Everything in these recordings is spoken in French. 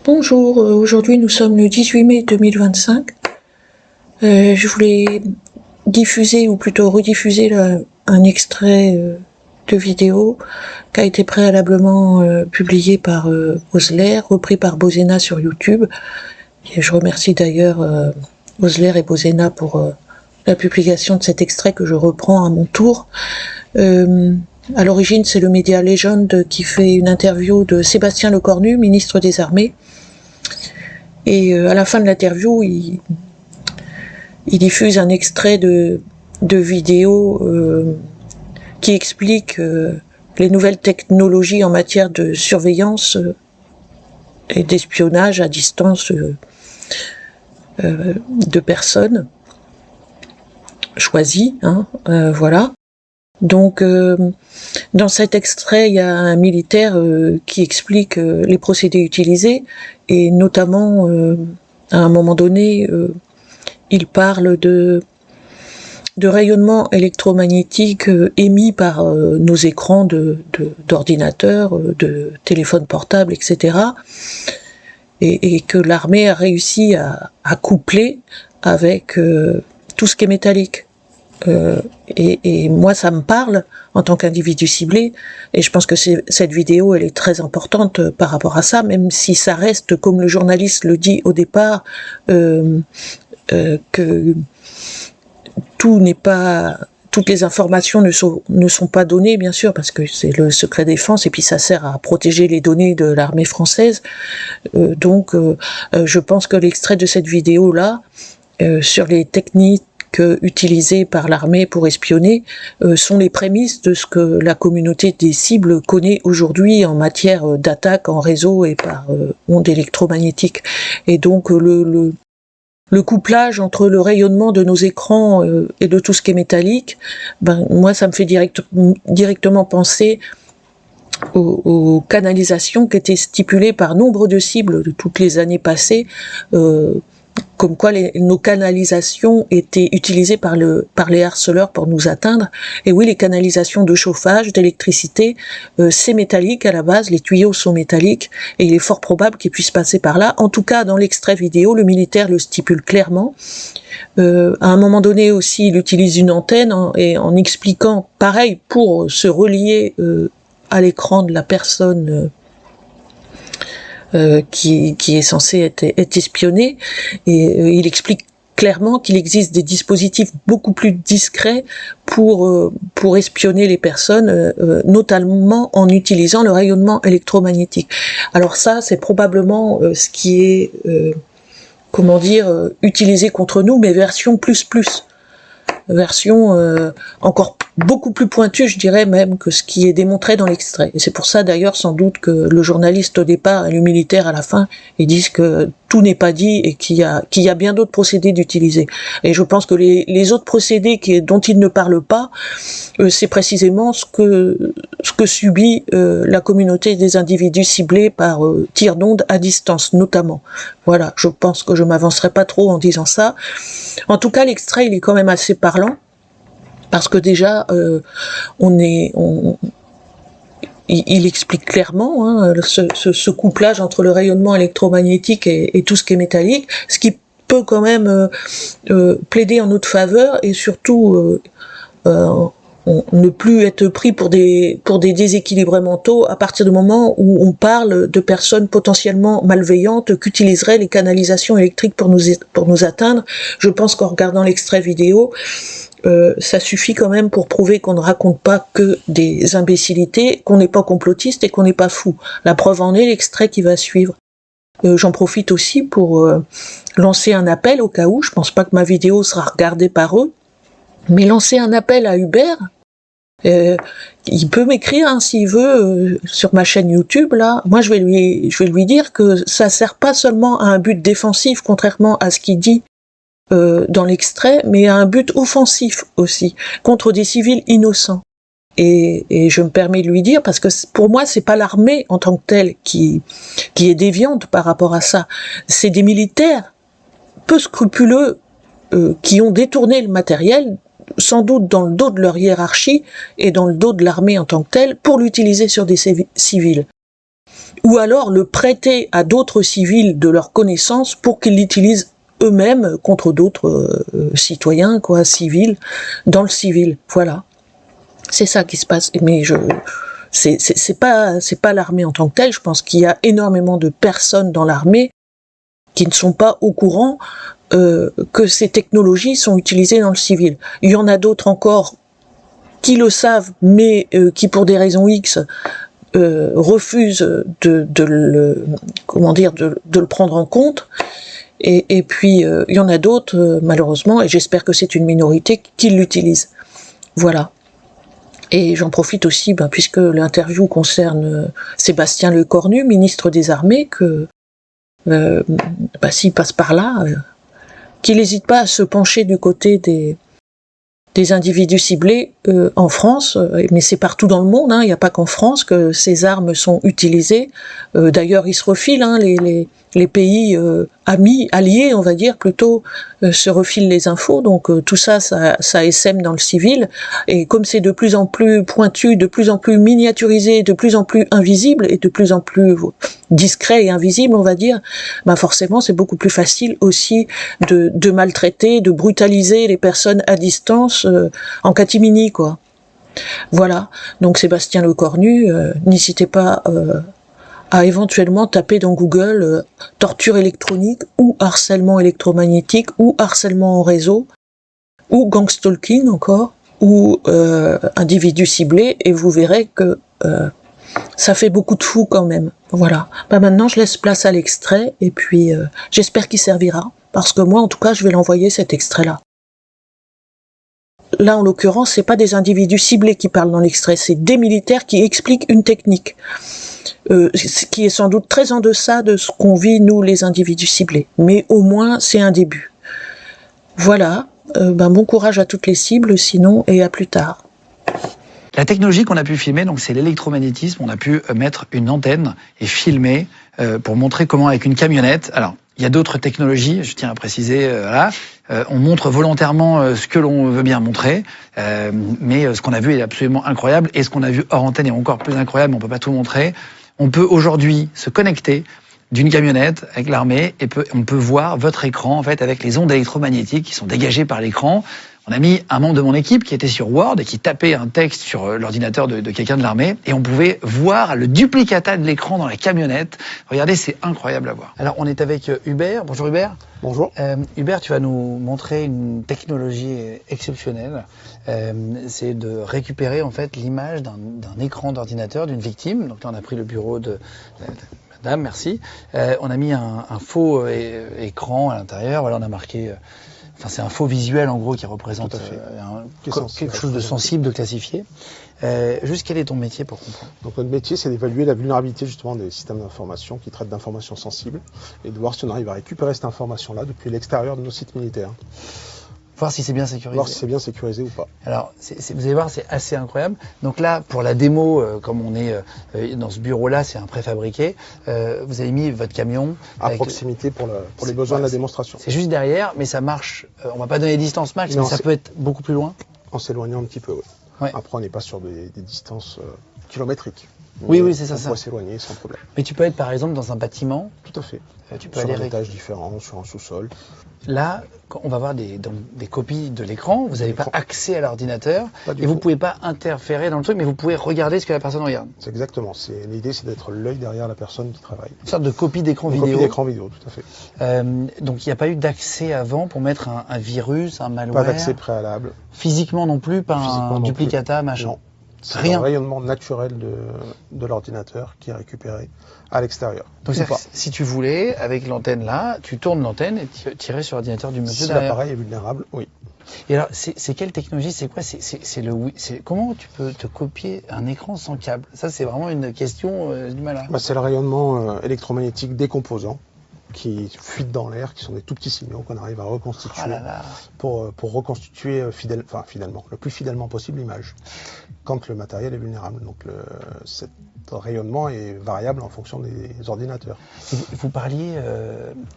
Bonjour, aujourd'hui nous sommes le 18 mai 2025. Je voulais diffuser, ou plutôt rediffuser un extrait de vidéo qui a été préalablement publié par Osler, repris par Bozena sur YouTube. Et je remercie d'ailleurs Osler et Bozena pour la publication de cet extrait que je reprends à mon tour. À l'origine, c'est le média Légende qui fait une interview de Sébastien Lecornu, ministre des Armées. Et à la fin de l'interview, il diffuse un extrait de vidéo qui explique les nouvelles technologies en matière de surveillance et d'espionnage à distance de personnes choisies, voilà. Donc, dans cet extrait, il y a un militaire qui explique les procédés utilisés, et notamment, à un moment donné, il parle de rayonnement électromagnétique émis par nos écrans d'ordinateurs, de téléphones portables, etc. Et que l'armée a réussi à coupler avec tout ce qui est métallique. Et moi, ça me parle en tant qu'individu ciblé, et je pense que cette vidéo, elle est très importante par rapport à ça, même si ça reste, comme le journaliste le dit au départ, que toutes les informations ne sont pas données, bien sûr, parce que c'est le secret défense, et puis ça sert à protéger les données de l'armée française. Donc, je pense que l'extrait de cette vidéo-là, sur les techniques utilisées par l'armée pour espionner, sont les prémices de ce que la communauté des cibles connaît aujourd'hui en matière d'attaque en réseau et par ondes électromagnétiques. Et donc le couplage entre le rayonnement de nos écrans et de tout ce qui est métallique, moi ça me fait directement penser aux canalisations qui étaient stipulées par nombre de cibles de toutes les années passées, comme quoi nos canalisations étaient utilisées par les harceleurs pour nous atteindre. Et oui, les canalisations de chauffage, d'électricité, c'est métallique à la base, les tuyaux sont métalliques, et il est fort probable qu'ils puissent passer par là. En tout cas, dans l'extrait vidéo, le militaire le stipule clairement. À un moment donné aussi, il utilise une antenne en expliquant, pareil, pour se relier à l'écran de la personne qui est censé être espionné, et il explique clairement qu'il existe des dispositifs beaucoup plus discrets pour espionner les personnes, notamment en utilisant le rayonnement électromagnétique. Alors ça, c'est probablement ce qui est, utilisé contre nous, mais version plus. Version encore beaucoup plus pointue, je dirais même, que ce qui est démontré dans l'extrait. Et c'est pour ça d'ailleurs sans doute que le journaliste au départ et le militaire à la fin, ils disent que tout n'est pas dit et qu'il y a bien d'autres procédés d'utiliser. Et je pense que les autres procédés dont ils ne parlent pas, c'est précisément ce que subit la communauté des individus ciblés par tir d'onde à distance, notamment. Voilà, je pense que je m'avancerai pas trop en disant ça. En tout cas, l'extrait, il est quand même assez parlant, parce que déjà, il explique clairement ce couplage entre le rayonnement électromagnétique et tout ce qui est métallique, ce qui peut quand même plaider en notre faveur, et surtout ne plus être pris pour des déséquilibres mentaux à partir du moment où on parle de personnes potentiellement malveillantes qui utiliseraient les canalisations électriques pour nous atteindre. Je pense qu'en regardant l'extrait vidéo, ça suffit quand même pour prouver qu'on ne raconte pas que des imbécilités, qu'on n'est pas complotiste et qu'on n'est pas fou. La preuve en est l'extrait qui va suivre. J'en profite aussi pour lancer un appel au cas où, je pense pas que ma vidéo sera regardée par eux, mais lancer un appel à Hubert. Il peut m'écrire s'il veut sur ma chaîne YouTube là. Moi je vais lui dire que ça sert pas seulement à un but défensif, contrairement à ce qu'il dit dans l'extrait, mais à un but offensif aussi, contre des civils innocents. Et je me permets de lui dire, parce que pour moi c'est pas l'armée en tant que telle qui est déviante par rapport à ça, c'est des militaires peu scrupuleux qui ont détourné le matériel, sans doute dans le dos de leur hiérarchie et dans le dos de l'armée en tant que telle, pour l'utiliser sur des civils. ou alors le prêter à d'autres civils de leur connaissance pour qu'ils l'utilisent eux-mêmes contre d'autres citoyens, quoi, civils, dans le civil. Voilà. C'est ça qui se passe. Mais c'est pas l'armée en tant que telle. Je pense qu'il y a énormément de personnes dans l'armée qui ne sont pas au courant que ces technologies sont utilisées dans le civil. Il y en a d'autres encore qui le savent, mais qui pour des raisons X refusent de le prendre en compte. Et puis il y en a d'autres, malheureusement, et j'espère que c'est une minorité, qui l'utilisent. Voilà. Et j'en profite aussi, puisque l'interview concerne Sébastien Lecornu, ministre des Armées, que s'il passe par là, qu'il n'hésite pas à se pencher du côté des individus ciblés en France, mais c'est partout dans le monde, il n'y a pas qu'en France que ces armes sont utilisées. D'ailleurs, ils se refilent, les pays amis, alliés, on va dire plutôt, se refilent les infos. Donc tout ça essaime dans le civil. Et comme c'est de plus en plus pointu, de plus en plus miniaturisé, de plus en plus invisible et de plus en plus discret et invisible, on va dire, forcément c'est beaucoup plus facile aussi de maltraiter, de brutaliser les personnes à distance en catimini, quoi. Voilà. Donc Sébastien Lecornu, n'hésitez pas à éventuellement taper dans Google torture électronique ou harcèlement électromagnétique ou harcèlement en réseau ou gangstalking encore ou individu ciblé, et vous verrez que ça fait beaucoup de fous quand même. Voilà. Maintenant je laisse place à l'extrait et puis j'espère qu'il servira, parce que moi en tout cas je vais l'envoyer, cet extrait-là. Là en l'occurrence c'est pas des individus ciblés qui parlent dans l'extrait, c'est des militaires qui expliquent une technique. Qui est sans doute très en deçà de ce qu'on vit, nous, les individus ciblés. Mais au moins, c'est un début. Voilà. Bon courage à toutes les cibles, sinon, et à plus tard. La technologie qu'on a pu filmer, donc c'est l'électromagnétisme. On a pu mettre une antenne et filmer pour montrer comment, avec une camionnette... Alors, il y a d'autres technologies, je tiens à préciser, on montre volontairement ce que l'on veut bien montrer, mais ce qu'on a vu est absolument incroyable, et ce qu'on a vu hors antenne est encore plus incroyable, mais on peut pas tout montrer. On peut aujourd'hui se connecter d'une camionnette avec l'armée et on peut voir votre écran en fait avec les ondes électromagnétiques qui sont dégagées par l'écran. On a mis un membre de mon équipe qui était sur Word et qui tapait un texte sur l'ordinateur de quelqu'un de l'armée, et on pouvait voir le duplicata de l'écran dans la camionnette. Regardez, c'est incroyable à voir. Alors on est avec Hubert. Bonjour Hubert. Bonjour. Hubert, tu vas nous montrer une technologie exceptionnelle. C'est de récupérer en fait l'image d'un écran d'ordinateur d'une victime. Donc là on a pris le bureau de madame, merci. On a mis un faux écran à l'intérieur. Voilà, on a marqué... Enfin, c'est un faux visuel en gros qui représente quelque chose de sensible, de classifié. Juste quel est ton métier pour comprendre? Donc notre métier, c'est d'évaluer la vulnérabilité justement des systèmes d'information qui traitent d'informations sensibles et de voir si on arrive à récupérer cette information-là depuis l'extérieur de nos sites militaires. Voir si c'est bien sécurisé. Voir si c'est bien sécurisé ou pas. Alors, vous allez voir, c'est assez incroyable. Donc là, pour la démo, comme on est dans ce bureau-là, c'est un préfabriqué. Vous avez mis votre camion à proximité pour les besoins de la démonstration. C'est juste derrière, mais ça marche. On va pas donner distance max, mais ça peut être beaucoup plus loin. En s'éloignant un petit peu, oui. Ouais. Après, on n'est pas sur des distances kilométriques. Oui, c'est ça. On peut s'éloigner sans problème. Mais tu peux être par exemple dans un bâtiment. Tout à fait. Tu peux sur aller un étage différent, sur un sous-sol. Là, on va voir des copies de l'écran. Vous n'avez pas accès à l'ordinateur et vous ne pouvez pas interférer dans le truc, mais vous pouvez regarder ce que la personne regarde. C'est exactement. L'idée, c'est d'être l'œil derrière la personne qui travaille. Une sorte de copie d'écran vidéo. Copie d'écran vidéo, tout à fait. Donc il n'y a pas eu d'accès avant pour mettre un virus, un malware. Pas d'accès préalable. Physiquement non plus, pas un duplicata, machin. Non. C'est le rayonnement naturel de l'ordinateur qui est récupéré à l'extérieur. Donc si tu voulais, avec l'antenne là, tu tournes l'antenne et tirais sur l'ordinateur du monsieur derrière. Si l'appareil est vulnérable, oui. Et alors, c'est quelle technologie? C'est quoi? Comment tu peux te copier un écran sans câble? Ça, c'est vraiment une question du mal à... C'est le rayonnement électromagnétique décomposant qui fuitent dans l'air, qui sont des tout petits signaux qu'on arrive à reconstituer pour reconstituer fidèlement, le plus fidèlement possible l'image, quand le matériel est vulnérable. Donc cet rayonnement est variable en fonction des ordinateurs. Vous parliez,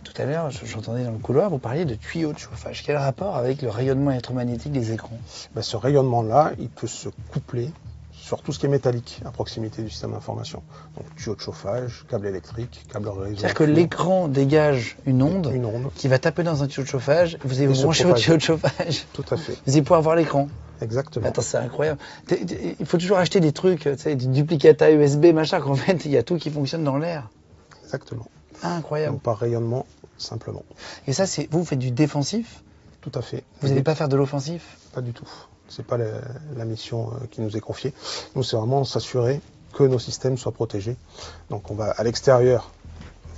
tout à l'heure, j'entendais dans le couloir, vous parliez de tuyaux de chauffage. Quel rapport avec le rayonnement électromagnétique des écrans? Ce rayonnement-là, il peut se coupler sur tout ce qui est métallique à proximité du système d'information. Donc tuyaux de chauffage, câble électrique, câble réseau. C'est-à-dire que l'écran dégage une onde qui va taper dans un tuyau de chauffage, vous allez vous brancher au tuyau de chauffage. Tout à fait. Vous allez pouvoir voir l'écran. Exactement. Attends, c'est incroyable. Il faut toujours acheter des trucs, tu sais, des duplicata USB, machin, qu'en fait, il y a tout qui fonctionne dans l'air. Exactement. Incroyable. Donc par rayonnement, simplement. Et ça, c'est vous faites du défensif? Tout à fait. Vous n'allez pas faire de l'offensif? Pas du tout. C'est pas la mission qui nous est confiée. Nous, c'est vraiment s'assurer que nos systèmes soient protégés. Donc on va à l'extérieur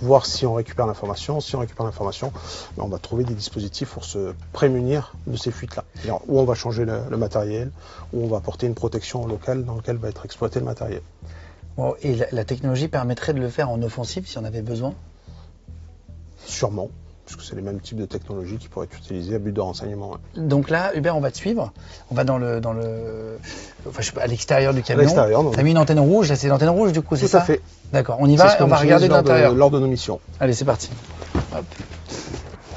voir si on récupère l'information. Si on récupère l'information, on va trouver des dispositifs pour se prémunir de ces fuites-là. Où on va changer le matériel, où on va apporter une protection locale dans laquelle va être exploité le matériel. Bon, et la technologie permettrait de le faire en offensif si on avait besoin? Sûrement, puisque c'est les mêmes types de technologies qui pourraient être utilisées à but de renseignement. Donc là, Hubert, on va te suivre. On va enfin, je sais pas, à l'extérieur du camion. À l'extérieur. T'as mis une antenne rouge, là c'est l'antenne rouge du coup, c'est ça? Tout à fait. D'accord, on y va et on va regarder de l'intérieur. Lors de nos missions. Allez, c'est parti. Hop.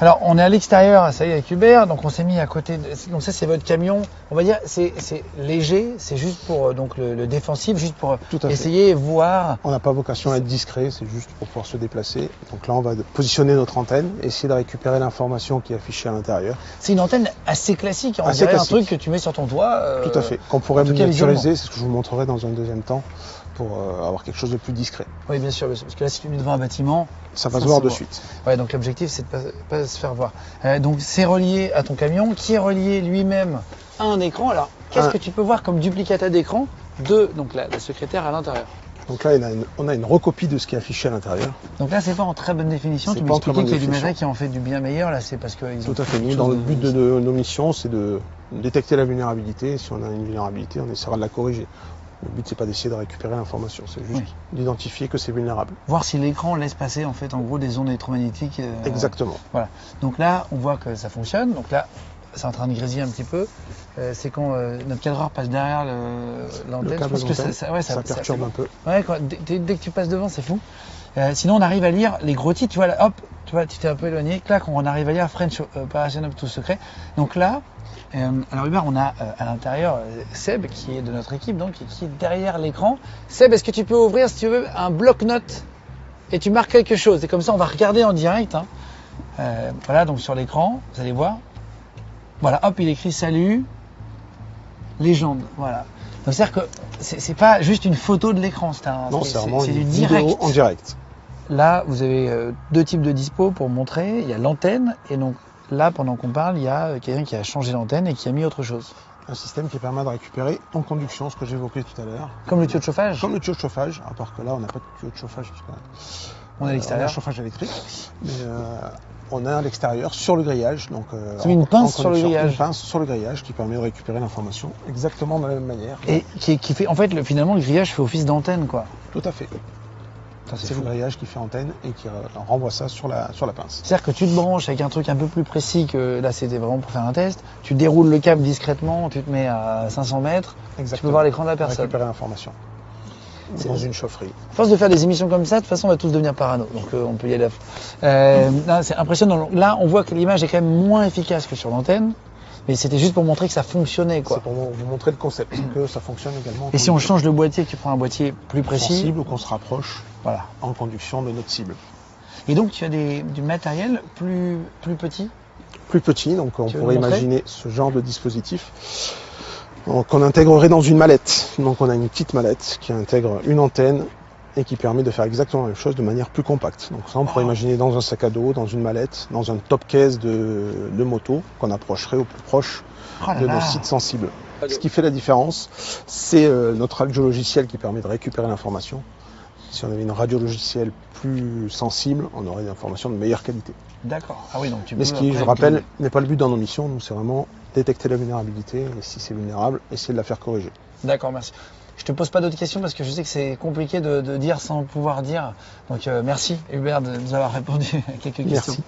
Alors, on est à l'extérieur, ça y est, avec Hubert, donc on s'est mis à côté. Donc ça, c'est votre camion. On va dire, c'est léger, c'est juste pour donc le défensif, juste pour essayer voir. On n'a pas vocation à être discret, c'est juste pour pouvoir se déplacer. Donc là, on va positionner notre antenne, essayer de récupérer l'information qui est affichée à l'intérieur. C'est une antenne assez classique, on dirait un truc que tu mets sur ton toit. Tout à fait, qu'on pourrait miniaturiser, c'est ce que je vous montrerai dans un deuxième temps, pour avoir quelque chose de plus discret. Oui, bien sûr, parce que là, si tu mets devant un bâtiment, ça va se voir de suite. Ouais, donc l'objectif, c'est de pas se faire voir. Donc c'est relié à ton camion, qui est relié lui-même à un écran. Alors, qu'est-ce que tu peux voir comme duplicata d'écran de donc la secrétaire à l'intérieur? Donc là, on a une recopie de ce qui est affiché à l'intérieur. Donc là, c'est pas en très bonne définition. Tu m'expliquais qu'il y a du matériel qui en fait du bien meilleur. Là, c'est parce que tout à fait. Nous, dans le but de nos missions, c'est de détecter la vulnérabilité. Si on a une vulnérabilité, on essaiera de la corriger. Le but, c'est pas d'essayer de récupérer l'information, c'est juste d'identifier que c'est vulnérable. Voir si l'écran laisse passer en fait en gros des ondes électromagnétiques. Exactement. Voilà. Donc là, on voit que ça fonctionne. Donc là, c'est en train de grésiller un petit peu. C'est quand notre cadreur passe derrière l'antenne. Je pense que ça perturbe un peu. Ouais, dès que tu passes devant, c'est fou. Sinon, on arrive à lire les gros titres. Tu vois, là, hop, tu t'es un peu éloigné. Clac, on arrive à lire French Operation Up to Secret. Donc là. Alors Hubert, on a à l'intérieur Seb qui est de notre équipe donc qui est derrière l'écran. Seb, est-ce que tu peux ouvrir si tu veux un bloc-notes et tu marques quelque chose et comme ça on va regarder en direct. Hein. Voilà donc sur l'écran, vous allez voir. Voilà, hop, il écrit salut, légende. Voilà. Donc c'est-à-dire que c'est pas juste une photo de l'écran, c'est du direct. Vidéo en direct. Là, vous avez deux types de dispo pour montrer. Il y a l'antenne et donc là, pendant qu'on parle, il y a quelqu'un qui a changé l'antenne et qui a mis autre chose. Un système qui permet de récupérer en conduction, ce que j'évoquais tout à l'heure. Comme le tuyau de chauffage? Comme le tuyau de chauffage, à part que là, on n'a pas de tuyau de chauffage. On est à l'extérieur. On a un chauffage électrique, mais on est à l'extérieur, sur le grillage. C'est une pince sur le grillage. Une pince sur le grillage qui permet de récupérer l'information exactement de la même manière. Et qui fait, en fait, finalement, le grillage fait office d'antenne, quoi. Tout à fait. C'est le grillage qui fait antenne et qui renvoie ça sur la pince. C'est-à-dire que tu te branches avec un truc un peu plus précis que là c'était vraiment pour faire un test, tu déroules le câble discrètement, tu te mets à 500 mètres, exactement. Tu peux voir l'écran de la personne. Récupérer l'information. Dans une chaufferie. À force de faire des émissions comme ça, de toute façon on va tous devenir parano, donc on peut y aller à fond. C'est impressionnant. Là on voit que l'image est quand même moins efficace que sur l'antenne. Mais c'était juste pour montrer que ça fonctionnait, quoi. C'est pour vous montrer le concept, que ça fonctionne également. Et si on change de boîtier, que tu prends un boîtier plus précis, sensible ou qu'on se rapproche, voilà, en conduction de notre cible. Et donc tu as du matériel plus petit. Plus petit, donc on pourrait imaginer ce genre de dispositif qu'on intégrerait dans une mallette. Donc on a une petite mallette qui intègre une antenne et qui permet de faire exactement la même chose de manière plus compacte. Donc ça, on pourrait imaginer dans un sac à dos, dans une mallette, dans un top case de moto qu'on approcherait au plus proche de nos sites sensibles. Ce qui fait la différence, c'est notre radio logiciel qui permet de récupérer l'information. Si on avait une radio logicielle plus sensible, on aurait des informations de meilleure qualité. D'accord. Ah oui, donc tu peux. Mais ce qui, je rappelle, n'est pas le but dans nos missions. Nous, c'est vraiment détecter la vulnérabilité et si c'est vulnérable, essayer de la faire corriger. D'accord, merci. Je te pose pas d'autres questions parce que je sais que c'est compliqué de dire sans pouvoir dire. Donc merci Hubert de nous avoir répondu à quelques questions. Merci.